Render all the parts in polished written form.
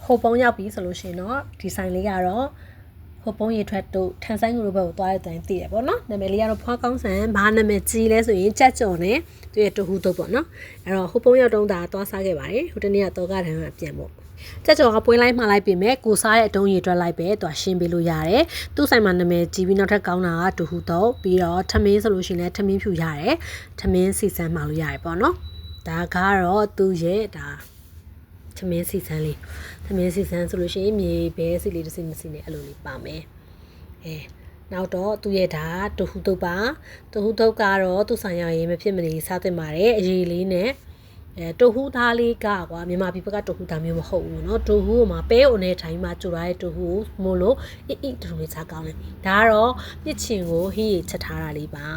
ဟိုပုံးရောက်ပြီဆိုလို့ရှိရင်တော့ဒီဆိုင်လေးကတော့ဟိုပုံးရေထွက်တို့ထန်ဆိုင်ကိုဘက်ကိုသွားတဲ့တိုင်သိရပေါ့နော်နာမည်လေးကတော့ဖွားကောင်းဆန်ဘာနာမည်ကြီးလဲဆိုရင်ကြက်ကြော်နဲ့သူရဲ့တဟူတုတ်ပေါ့နော်အဲ့တော့ဟိုပုံးရောက်တုံးတာသွားစားခဲ့ပါတယ်ဟိုတနေ့ကတော့ကတန်းကပြန်ပေါ့ကြက်ကြော်ကပွဲလိုက်မှလိုက်ပြင်မဲ့ကိုစားတဲ့အတုံးရေတွက်လိုက်ပဲသူရှင်းပေးလို့ရတယ်သူ့ဆိုင်မှာနာမည်ကြီးပြီးနောက်ထပ်ကောင်းတာကတဟူတုတ်ပြီးတော့ထမင်းဆိုလို့ရှိရင်လည်းထမင်းဖြူရတယ်ထမင်းစီစမ်းမှလို့ရတယ်ပေါ့နော်ဒါကတော့သူ့ရဲ့ဒါသမင်းစီစမ်းလေးသမင်းစီစမ်းဆိုလို့ရှိရင်မြေဘဲစီလေးတစ်စီမစီနဲ့အဲ့လိုလေးပါမယ်နောက်တော့သူ့ရဲ့ဒါတဟူတုတ်ပါတဟူတုတ်ကတော့သူ့ဆိုင်ရရင်မဖြစ်မနေစားသင့်ပါတယ်အရေးလေးနဲ့တဟူသားလေးကကွာမြန်မာပြည်ဘက်ကတဟူသားမျိုးမဟုတ်ဘူးเนาะတဟူမှာပဲအိုနဲ့ထိုင်းမှာကြိုထားတဲ့တဟူမို့လို့အတူတူလေးစားကောင်းတယ်ဒါကတော့ပြစ်ချင်ကိုဟိရချက်ထားတာလေးပါ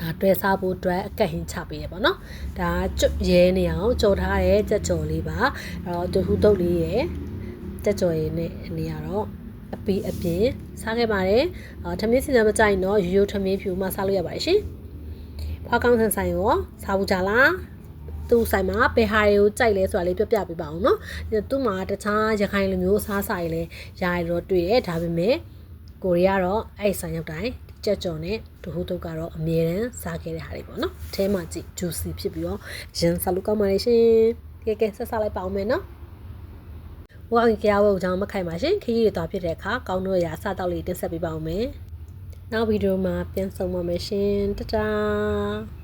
ဒါတွဲစားဖို့အတွက်အကက်ဟင်းချပေးရပါတော့ဒါကျွတ်ရဲနေအောင်ကြော်ထားတဲ့ကြက်ကြော်လေးပါအဲ့တော့တဟူတုတ်လေးရယ်ကြက်ကြော်ရည်နဲ့နေရတော့အပီအပြင်စားခဲ့ပါတယ်ထမင်းစီစံမကြိုက်တော့ရိုးရိုးထမင်းဖြူမှစားလို့ရပါတယ်ရှင်ဖွားကောင်းဆန်ဆိုင်ရောစားဘူးကြလားသူ့ဆိုင်မှာဘယ်ဟာတွေကိုကြိုက်လဲဆိုတာလေးပြပြပေးပါအောင်နော်သူ့မှာတခြားရခိုင်လူမျိုးစားဆိုင်လဲရာရတော့တွေ့ရဒါပေမဲ့ကိုရီးယားတော့အဲ့ဆိုင်ရောက်တိုင်းကြက်ကြော်နဲ့တဟူတုတ်ကတော့အမြဲတမ်းစားခဲ့တဲ့ဟာတွေပေါ့နော်အဲထဲမှာကြည့် juicy ဖြစ်ပြီးတော့ရင်စားလို့ကောင်းပါလေရှင်ကဲဆက်စားလိုက်ပါအောင်မယ်နော်ဝါကကြောက်ကြောင်မခိုင်ပါရှင်ခရီးတွေတော်ဖြစ်တဲ့အခါကောင်းတို့ရာစားတောက်လေးတင်ဆက်ပေးပါအောင်မယ်နောက်ဗီဒီယိုမှာပြန်ဆုံပါမယ်ရှင်တတား